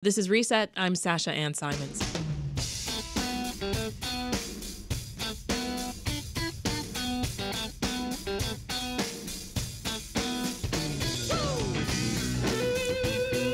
This is Reset. I'm Sasha-Ann Simons.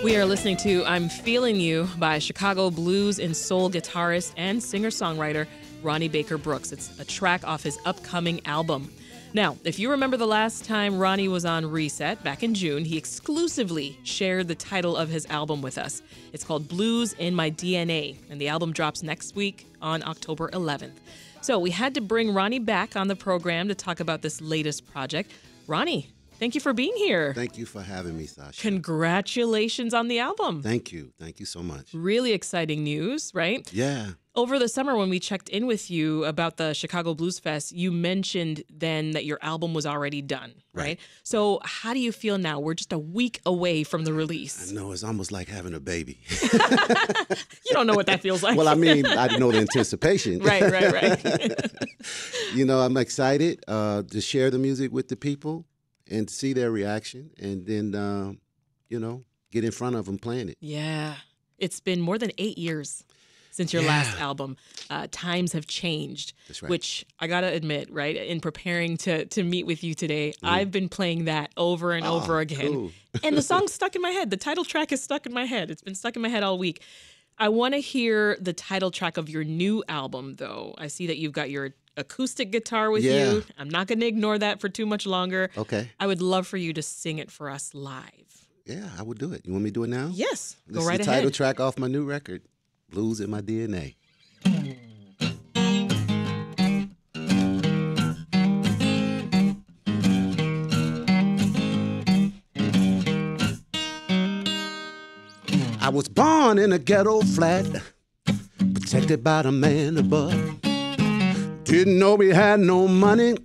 We are listening to I'm Feeling You by Chicago blues and soul guitarist and singer-songwriter Ronnie Baker Brooks. It's a track off his upcoming album. Now, if you remember the last time Ronnie was on Reset, back in June, he exclusively shared the title of his album with us. It's called Blues in My DNA, and the album drops next week on October 11th. So we had to bring Ronnie back on the program to talk about this latest project. Ronnie, thank you for being here. Thank you for having me, Sasha. Congratulations on the album. Thank you. Thank you so much. Really exciting news, right? Yeah. Over the summer when we checked in with you about the Chicago Blues Fest, you mentioned then that your album was already done, right? So how do you feel now? We're just a week away from the release. I know, it's almost like having a baby. You don't know what that feels like. Well, I mean, I know the anticipation. Right. You know, I'm excited to share the music with the people and see their reaction and then, you know, get in front of them playing it. Yeah. It's been more than 8 years since your last album. Times have changed, That's right. Which I got to admit, right, in preparing to meet with you today, I've been playing that over and over again. Cool. And the song's stuck in my head. The title track is stuck in my head. It's been stuck in my head all week. I want to hear the title track of your new album, though. I see that you've got your acoustic guitar with you. I'm not going to ignore that for too much longer. Okay. I would love for you to sing it for us live. Yeah, I will do it. You want me to do it now? Yes, This go right is the ahead. title track off my new record, Blues in My DNA. I was born in a ghetto flat, protected by the man above. Didn't know we had no money,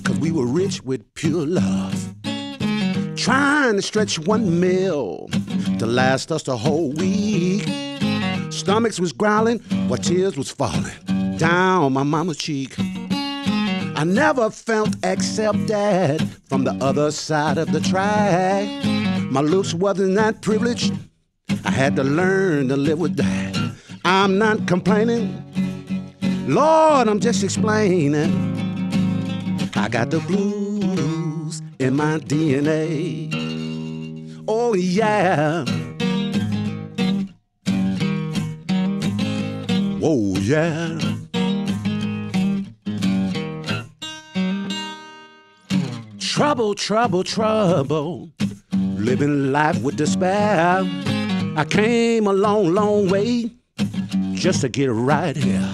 'cause we were rich with pure love. Trying to stretch 1 meal to last us the whole week. Stomachs was growling while tears was falling down my mama's cheek. I never felt accepted from the other side of the track. My looks wasn't that privileged. I had to learn to live with that. I'm not complaining, Lord, I'm just explaining. I got the blues in my DNA. Oh yeah. Whoa yeah. Trouble, trouble, trouble, living life with despair. I came a long, long way just to get right here.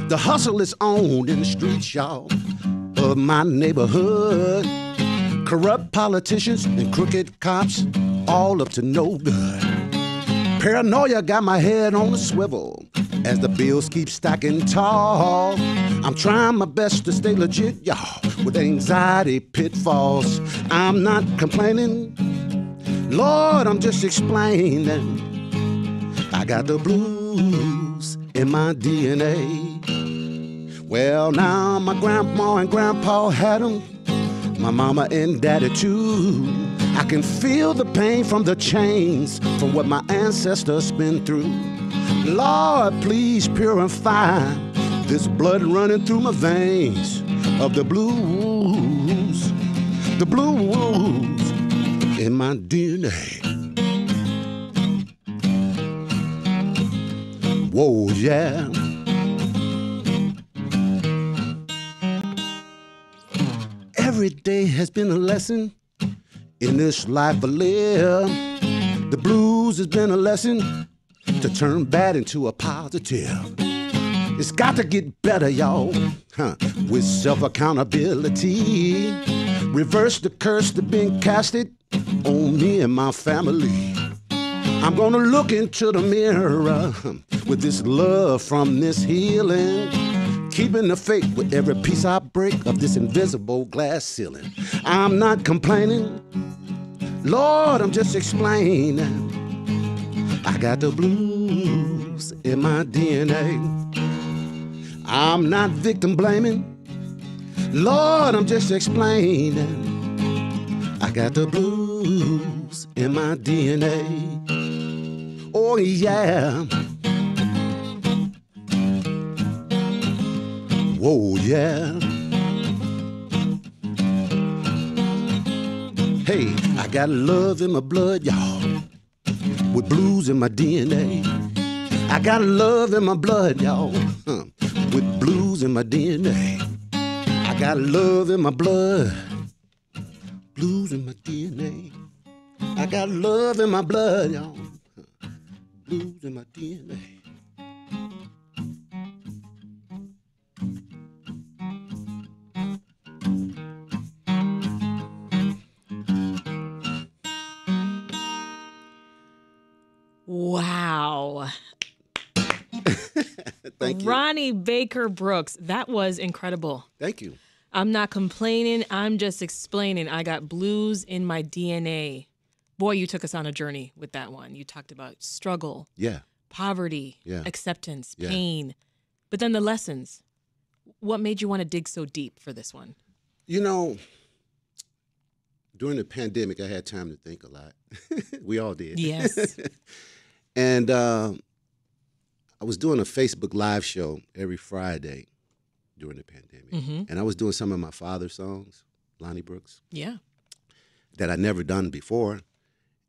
The hustle is on in the streets, y'all, of my neighborhood. Corrupt politicians and crooked cops, all up to no good. Paranoia got my head on a swivel as the bills keep stacking tall. I'm trying my best to stay legit, y'all, with anxiety pitfalls. I'm not complaining, Lord, I'm just explaining. I got the blues in my DNA. Well, now my grandma and grandpa had them, my mama and daddy too. I can feel the pain from the chains, from what my ancestors been through. Lord, please purify this blood running through my veins of the blues in my DNA. Whoa, yeah. Every day has been a lesson in this life I live. The blues has been a lesson to turn bad into a positive. It's got to get better, y'all, with self-accountability. Reverse the curse that been casted on me and my family. I'm gonna look into the mirror with this love from this healing, keeping the faith with every piece I break of this invisible glass ceiling. I'm not complaining, Lord, I'm just explaining. I got the blues in my DNA. I'm not victim blaming, Lord, I'm just explaining. I got the blues in my DNA. Oh, yeah. Whoa, yeah. Hey, I got love in my blood, y'all, with blues in my DNA. I got love in my blood, y'all, with blues in my DNA. I got love in my blood, blues in my DNA. I got love in my blood, y'all, blues in my DNA. Wow. Thank you. Ronnie Baker Brooks, that was incredible. Thank you. I'm not complaining, I'm just explaining. I got blues in my DNA. Boy, you took us on a journey with that one. You talked about struggle, Yeah. poverty, Yeah. acceptance, Yeah. pain, but then the lessons. What made you want to dig so deep for this one? You know, during the pandemic, I had time to think a lot. We all did. Yes. And I was doing a Facebook Live show every Friday during the pandemic. And I was doing some of my father's songs, Lonnie Brooks, Yeah. that I'd never done before.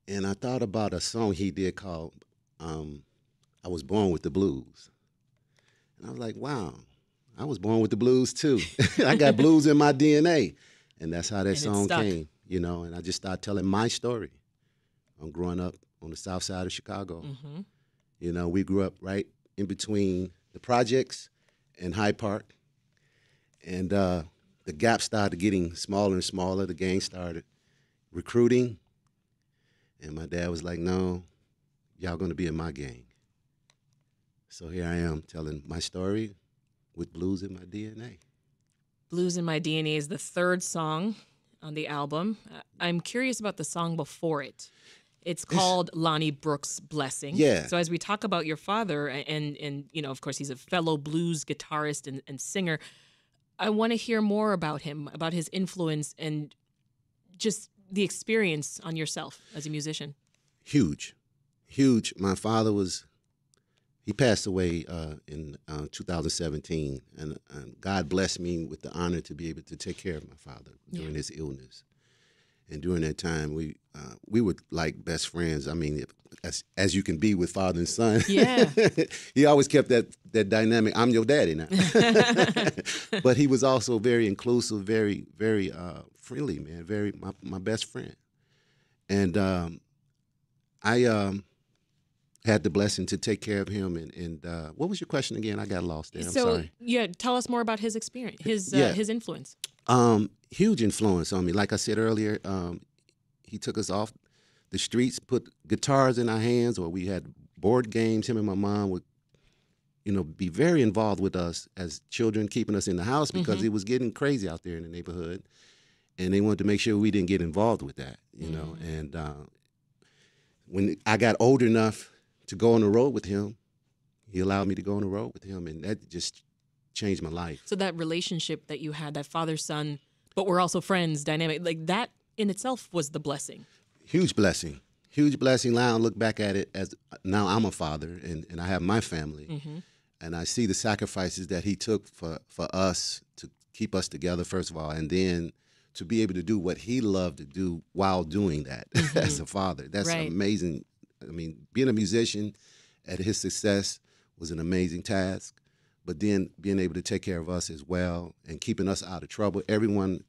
And I thought about a song he did called I Was Born with the Blues. And I was like, wow, I was born with the blues too. I got blues in my DNA. And that's how that song came, you know. And I just started telling my story. I'm growing up on the south side of Chicago. You know, we grew up right in between the projects and Hyde Park. And the gap started getting smaller and smaller. The gang started recruiting. And my dad was like, no, y'all going to be in my gang. So here I am telling my story with blues in my DNA. Blues in My DNA is the third song on the album. I'm curious about the song before it. It's called Lonnie Brooks' Blessing. Yeah. So as we talk about your father, and you know, of course, he's a fellow blues guitarist and singer, I want to hear more about him, about his influence and just the experience on yourself as a musician. Huge. Huge. My father he passed away in 2017, and God blessed me with the honor to be able to take care of my father during his illness. And during that time, we were like best friends. I mean, as you can be with father and son. Yeah. He always kept that dynamic. I'm your daddy now. But he was also very inclusive, very, very friendly, man. Very my best friend. And I had the blessing to take care of him. And what was your question again? I got lost there. I'm sorry. Yeah, tell us more about his experience, his influence. Huge influence on me. Like I said earlier, he took us off the streets, put guitars in our hands, or we had board games. Him and my mom would, be very involved with us as children, keeping us in the house because it was getting crazy out there in the neighborhood. And they wanted to make sure we didn't get involved with that, you know. And when I got old enough to go on the road with him, he allowed me to go on the road with him, and that just changed my life. So that relationship that you had, that father-son, but we're also friends dynamic, like that in itself was the blessing. Huge blessing. Huge blessing. Now I look back at it as now I'm a father and I have my family. And I see the sacrifices that he took for us to keep us together, first of all, and then to be able to do what he loved to do while doing that as a father. That's amazing. I mean, being a musician at his success was an amazing task. But then being able to take care of us as well and keeping us out of trouble. Everyone,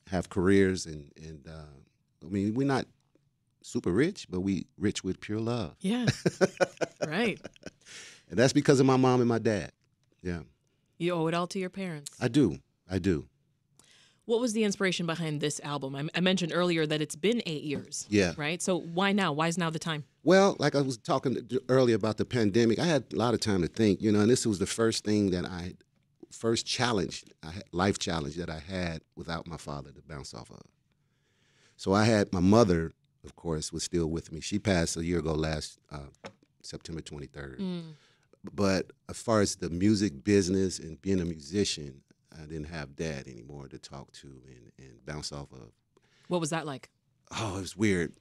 have careers and I mean, we're not super rich, but we rich with pure love. Yeah, right. And that's because of my mom and my dad. Yeah. You owe it all to your parents. I do. What was the inspiration behind this album? I mentioned earlier that it's been 8 years. Yeah. Right? So why now? Why is now the time? Well, like I was talking earlier about the pandemic, I had a lot of time to think, and this was the first thing that life challenge that I had without my father to bounce off of. So I had my mother, of course, was still with me. She passed a year ago last September 23rd. But as far as the music business and being a musician, I didn't have dad anymore to talk to and bounce off of. What was that like? Oh, it was weird.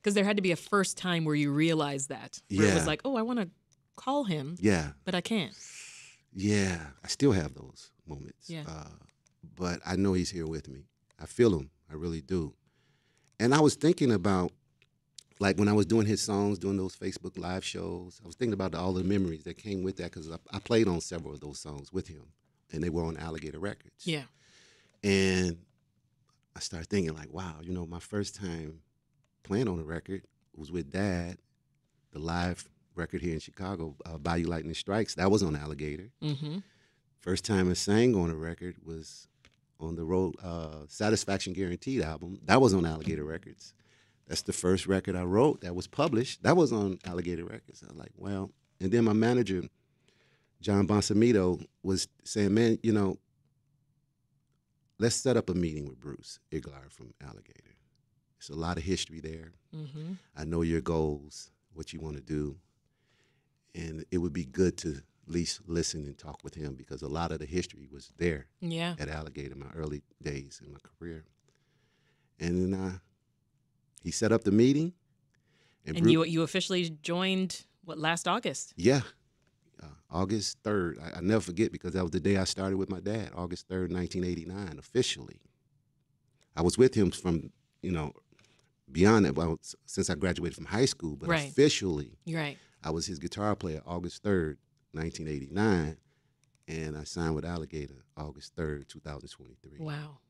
Because there had to be a first time where you realized that. Where it was like, oh, I want to call him. Yeah. But I can't. Yeah. I still have those moments. Yeah. But I know he's here with me. I feel him. I really do. And I was thinking about, like, when I was doing his songs, doing those Facebook Live shows, I was thinking about all the memories that came with that, because I played on several of those songs with him, and they were on Alligator Records. Yeah. And I started thinking, like, wow, you know, my first time playing on a record was with Dad, the live record here in Chicago, Bayou Lightning Strikes. That was on Alligator. Mm-hmm. First time I sang on a record was on the road Satisfaction Guaranteed album. That was on Alligator Records. That's the first record I wrote that was published. That was on Alligator Records. I was like, well, and then my manager, John Bonsamito, was saying, man, you know, let's set up a meeting with Bruce Iglar from Alligator. There's a lot of history there. Mm-hmm. I know your goals, what you want to do, and it would be good to at least listen and talk with him, because a lot of the history was there at Alligator in my early days in my career. And then he set up the meeting. And you officially joined, what, last August? Yeah. August 3rd. I never forget, because that was the day I started with my dad, August 3rd, 1989, officially. I was with him from, you know, beyond that, well, since I graduated from high school, but officially, I was his guitar player August 3rd, 1989, and I signed with Alligator August 3rd, 2023. Wow.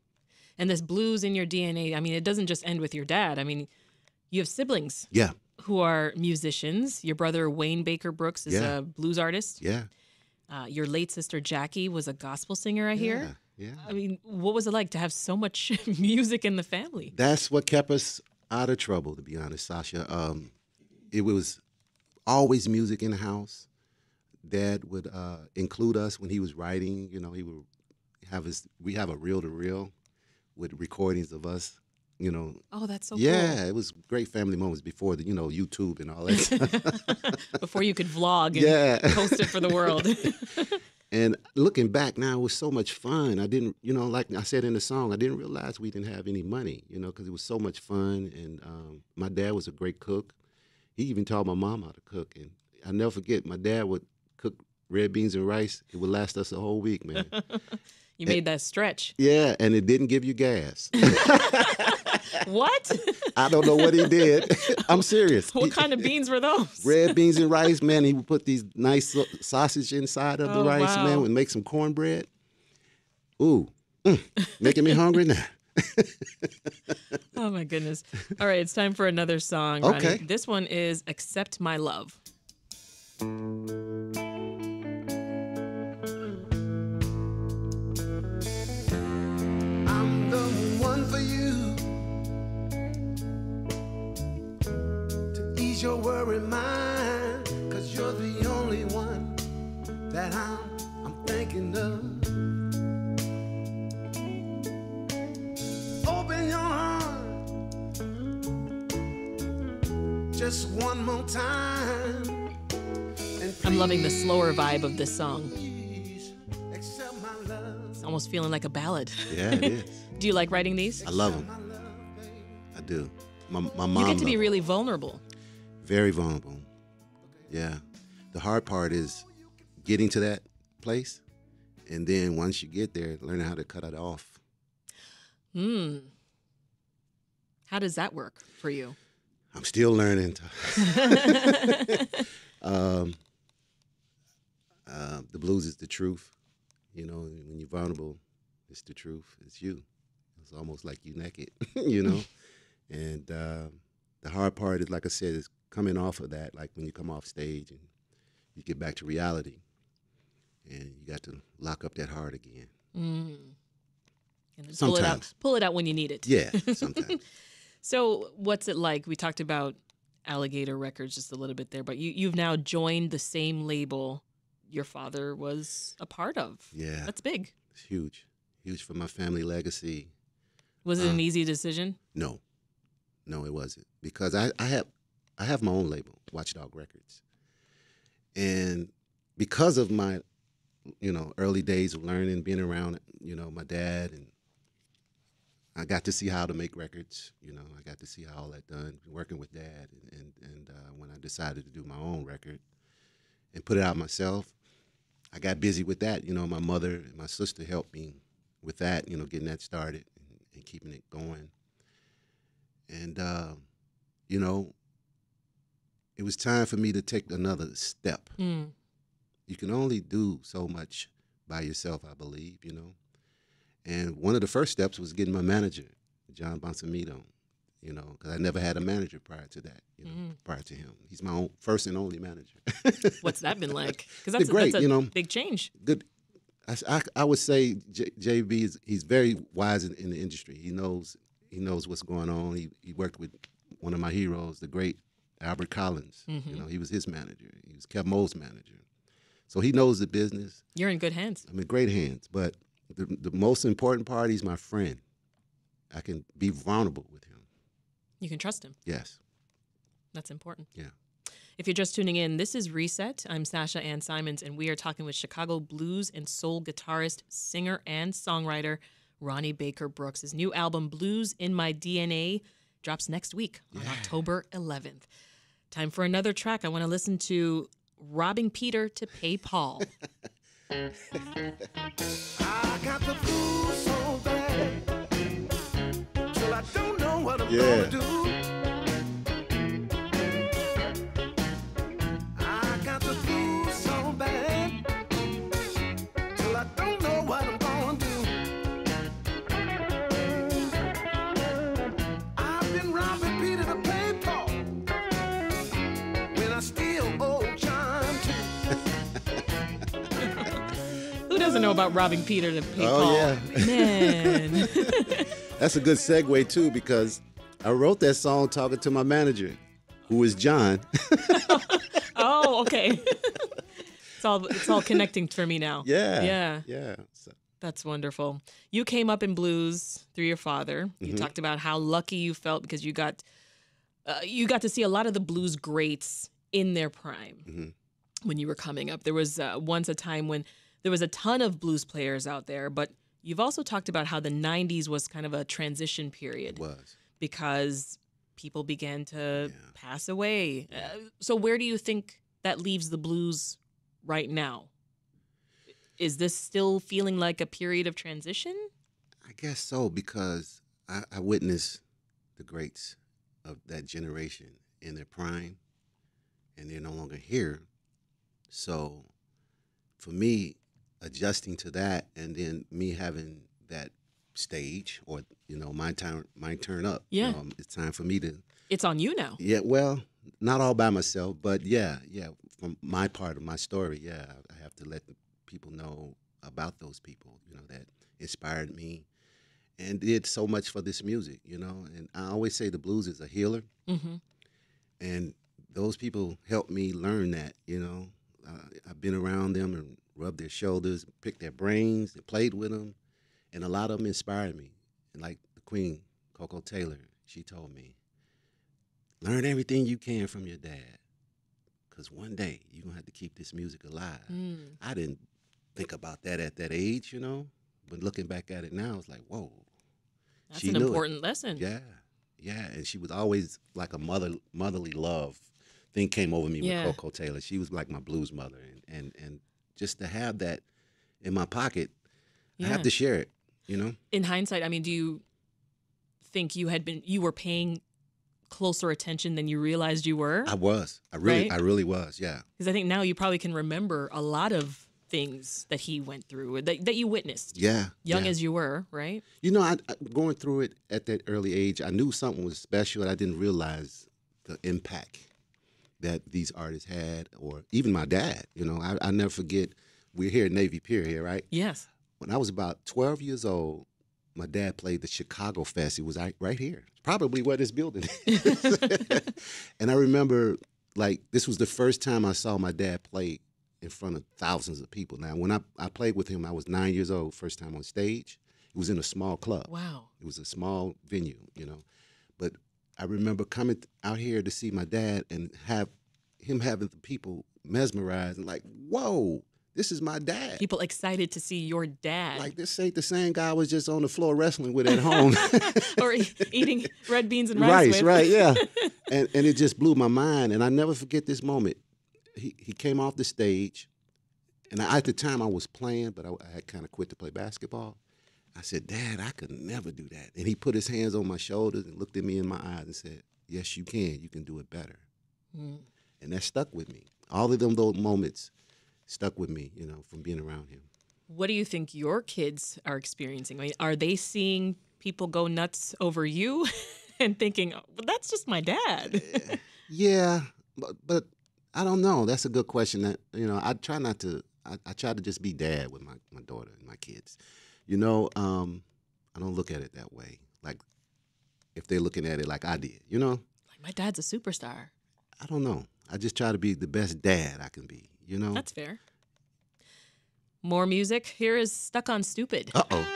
And this blues in your DNA, I mean, it doesn't just end with your dad. I mean, you have siblings who are musicians. Your brother, Wayne Baker Brooks, is a blues artist. Yeah. Your late sister, Jackie, was a gospel singer, I hear. Yeah. I mean, what was it like to have so much music in the family? That's what kept us out of trouble, to be honest, Sasha. It was always music in the house. Dad would include us when he was writing. You know, he would we have a reel-to-reel with recordings of us, you know. Oh, that's so cool. Yeah, it was great family moments before the, you know, YouTube and all that. Before you could vlog and post it for the world. And looking back now, it was so much fun. I didn't, you know, like I said in the song, I didn't realize we didn't have any money, you know, because it was so much fun. And my dad was a great cook. He even taught my mom how to cook. And I'll never forget, my dad would cook red beans and rice. It would last us a whole week, man. You made that stretch. Yeah, and it didn't give you gas. What? I don't know what he did. I'm serious. What kind of beans were those? Red beans and rice, man. He would put these nice sausage inside of the rice, man, and make some cornbread. Ooh, making me hungry now. Oh, my goodness. All right, it's time for another song, Ronnie. Okay. This one is Accept My Love. I'm the one for you, to ease your worry mind, 'cause you're the only one that I'm thinking of. Open your heart just one more time. I'm loving the slower vibe of this song. It's almost feeling like a ballad. Yeah, it is. Do you like writing these? I love them. I do. My mom. You get to be really vulnerable. Very vulnerable. Yeah. The hard part is getting to that place, and then once you get there, learning how to cut it off. How does that work for you? I'm still learning. The blues is the truth. You know, when you're vulnerable, it's the truth. It's you. It's almost like you naked, you know? And the hard part is, like I said, is coming off of that, like when you come off stage and you get back to reality and you got to lock up that heart again. And Sometimes. Pull it out when you need it. Yeah, sometimes. So what's it like? We talked about Alligator Records just a little bit there, but you've now joined the same label your father was a part of. Yeah. That's big. It's huge. Huge for my family legacy. Was it an easy decision? No, it wasn't, because I have my own label, Watchdog Records, and because of my, you know, early days of learning, being around, you know, my dad, and I got to see how to make records. You know, I got to see how all that done, working with Dad. And when I decided to do my own record and put it out myself, I got busy with that. You know, my mother and my sister helped me with that, you know, getting that started and keeping it going. And, you know, it was time for me to take another step. Mm. You can only do so much by yourself, I believe, you know. And one of the first steps was getting my manager, John Bonsamito, you know, because I never had a manager prior to that, you know, prior to him. He's my own first and only manager. What's that been like? Because that's, great, that's a you know, big change. Good. I would say JB he's very wise in the industry. He knows what's going on. He worked with one of my heroes, the great Albert Collins. Mm-hmm. You know, he was his manager. He was Kev Mo's manager. So he knows the business. You're in good hands. I'm in great hands. But the most important part, he's my friend. I can be vulnerable with him. You can trust him. Yes. That's important. Yeah. If you're just tuning in, this is Reset. I'm Sasha-Ann Simons, and we are talking with Chicago blues and soul guitarist, singer, and songwriter Ronnie Baker Brooks. His new album, Blues in My DNA, drops next week on October 11th. Time for another track. I want to listen to Robbing Peter to Pay Paul. I got the blues so bad till I don't know what I'm gonna do. I got the blues so bad till I don't know what I'm gonna do. I've been robbing Peter to pay Paul when I steal old John too. Who doesn't know about robbing Peter to pay Paul? Oh, yeah. Man. That's a good segue, too, because I wrote that song talking to my manager, who is John. Oh, okay. It's all connecting for me now. Yeah. So, That's wonderful. You came up in blues through your father. You talked about how lucky you felt because you got to see a lot of the blues greats in their prime when you were coming up. There was once a time when there was a ton of blues players out there, but you've also talked about how the 90s was kind of a transition period. it was. Because people began to pass away. So where do you think that leaves the blues right now? Is this still feeling like a period of transition? I guess so, because I witnessed the greats of that generation in their prime, and they're no longer here. So for me, adjusting to that, and then me having that stage, or my turn up. Yeah. It's time for me to. It's on you now. Yeah, well, not all by myself, but yeah. From my part of my story, I have to let the people know about those people, that inspired me and did so much for this music, And I always say the blues is a healer, and those people helped me learn that, I've been around them and rubbed their shoulders, picked their brains, and played with them, and a lot of them inspired me. And like the Queen, Coco Taylor, she told me, learn everything you can from your dad, because one day you're going to have to keep this music alive. I didn't think about that at that age, but looking back at it now, it's like, whoa. That's she an knew important lesson. Yeah, and she was always like a motherly love thing came over me with Coco Taylor. She was like my blues mother, and just to have that in my pocket, I have to share it, In hindsight, I mean, do you think you were paying closer attention than you realized you were? I was. I really was, yeah. Because I think now you probably can remember a lot of things that he went through, that you witnessed. Yeah. Young as you were, right? I going through it at that early age, I knew something was special, and I didn't realize the impact that these artists had, or even my dad. I never forget, we're here at Navy Pier here, right? Yes. When I was about 12 years old, my dad played the Chicago Fest. It was right here, probably where this building is. And I remember, this was the first time I saw my dad play in front of thousands of people. Now, when I played with him, I was 9 years old, first time on stage. It was in a small club. Wow. It was a small venue, But I remember coming out here to see my dad and have him having the people mesmerized and like, whoa, this is my dad. People excited to see your dad. Like, this ain't the same guy I was just on the floor wrestling with at home. Or eating red beans and rice with. Right, yeah. and it just blew my mind. And I never forget this moment. He came off the stage, and at the time I was playing, but I had kind of quit to play basketball. I said, Dad, I could never do that. And he put his hands on my shoulders and looked at me in my eyes and said, yes, you can. You can do it better. Mm. And that stuck with me. All of those moments stuck with me, from being around him. What do you think your kids are experiencing? I mean, are they seeing people go nuts over you and thinking, oh, well, that's just my dad? Yeah, but I don't know. That's a good question. That I try not to. I try to just be dad with my daughter and my kids. I don't look at it that way. Like, if they're looking at it like I did, Like, my dad's a superstar. I don't know. I just try to be the best dad I can be, That's fair. More music. Here is Stuck on Stupid. Uh-oh.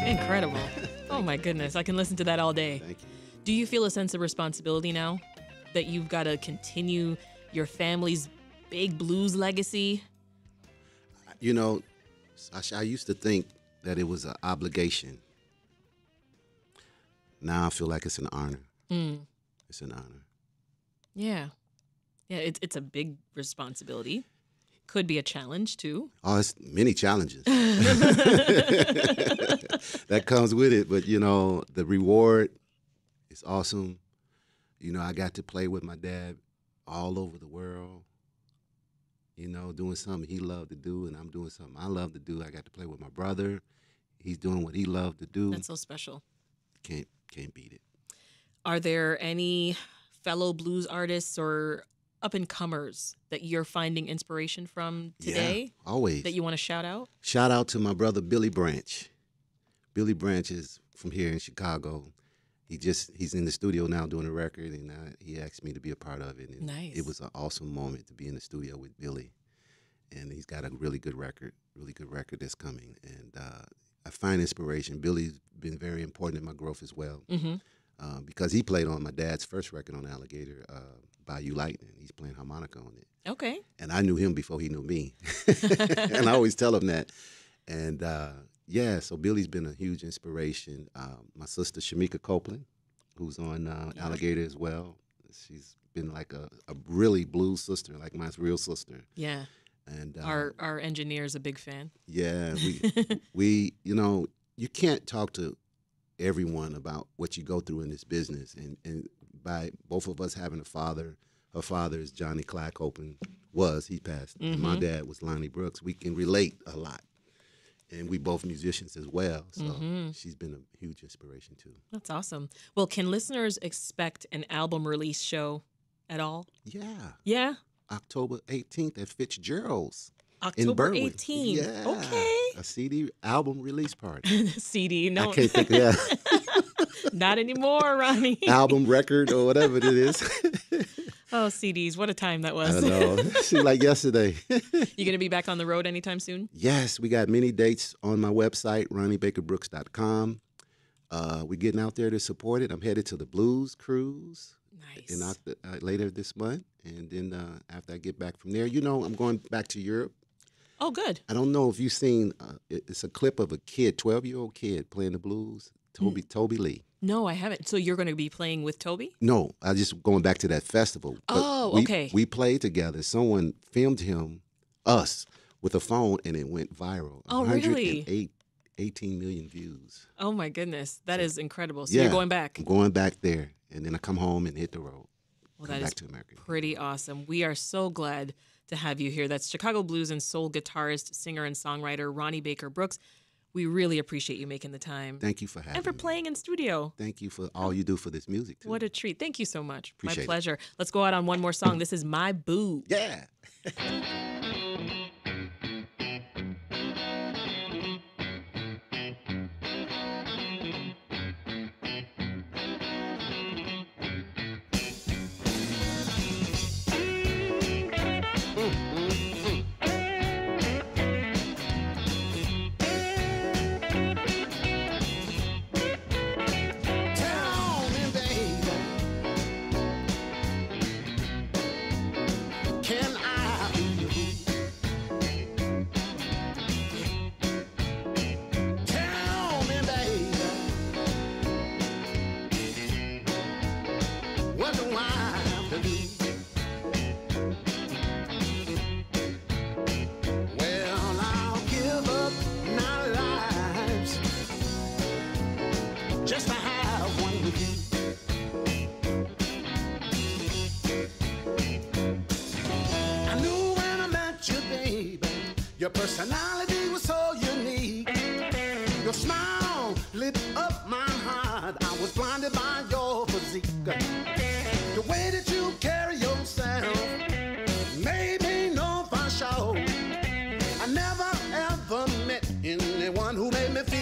Incredible. Oh, my goodness. I can listen to that all day. Thank you. Do you feel a sense of responsibility now that you've got to continue your family's big blues legacy? Sasha, I used to think that it was an obligation. Now I feel like it's an honor. It's an honor. Yeah. Yeah, it's a big responsibility. Could be a challenge, too. Oh, it's many challenges. That comes with it. But, the reward is awesome. I got to play with my dad all over the world, doing something he loved to do, and I'm doing something I love to do. I got to play with my brother. He's doing what he loved to do. That's so special. Can't beat it. Are there any fellow blues artists or up-and-comers that you're finding inspiration from today? Yeah, always. That you want to shout out? Shout out to my brother, Billy Branch. Billy Branch is from here in Chicago. He's in the studio now doing a record, and he asked me to be a part of it. And nice. It was an awesome moment to be in the studio with Billy. And he's got a really good record that's coming. And I find inspiration. Billy's been very important in my growth as well. Mm-hmm. Because he played on my dad's first record on Alligator, Bayou Lightning. He's playing harmonica on it. Okay. And I knew him before he knew me. And I always tell him that. And, so Billy's been a huge inspiration. My sister, Shamika Copeland, who's on Alligator as well. She's been like a really blues sister, like my real sister. Yeah. And our engineer's a big fan. Yeah. We you can't talk to everyone about what you go through in this business. And by both of us having a father, her father is Johnny Clyde Copeland, he passed. Mm-hmm. And my dad was Lonnie Brooks. We can relate a lot. And we both musicians as well. So she's been a huge inspiration too. That's awesome. Well, can listeners expect an album release show at all? Yeah. Yeah? October 18th at FitzGerald's. October in Berwyn. 18th. Yeah. Okay. A CD album release party. CD, no. I can't think of that. Not anymore, Ronnie. Album, record, or whatever it is. Oh, CDs. What a time that was. I know. Seemed like yesterday. You going to be back on the road anytime soon? Yes. We got many dates on my website, RonnieBakerBrooks.com. We're getting out there to support it. I'm headed to the Blues Cruise. Nice. Later this month. And then after I get back from there, I'm going back to Europe. Oh, good. I don't know if you've seen, it's a clip of a kid, 12-year-old kid playing the blues, Toby Lee. No, I haven't. So you're going to be playing with Toby? No, I just going back to that festival. Okay. We played together. Someone filmed us with a phone, and it went viral. Oh, really? 18 million views. Oh, my goodness. That is incredible. So you're going back? I'm going back there, and then I come home and hit the road. Well, come that back is to America. Pretty awesome. We are so glad to have you here. That's Chicago blues and soul guitarist, singer, and songwriter Ronnie Baker Brooks. We really appreciate you making the time. Thank you for having me. And for playing in studio. Thank you for all you do for this music, too. What a treat. Thank you so much. Appreciate My it. pleasure. Let's go out on one more song. This is My Boo. Yeah. Tell me, baby, can I be you? Tell me, baby, what do I have to do? Well, I'll give up my lives just to have one with you. I knew when I met you, baby, your personality was so unique. Your smile lit up my heart. I was blinded by your physique. The way that you carry yourself made me know for sure I never ever met anyone who made me feel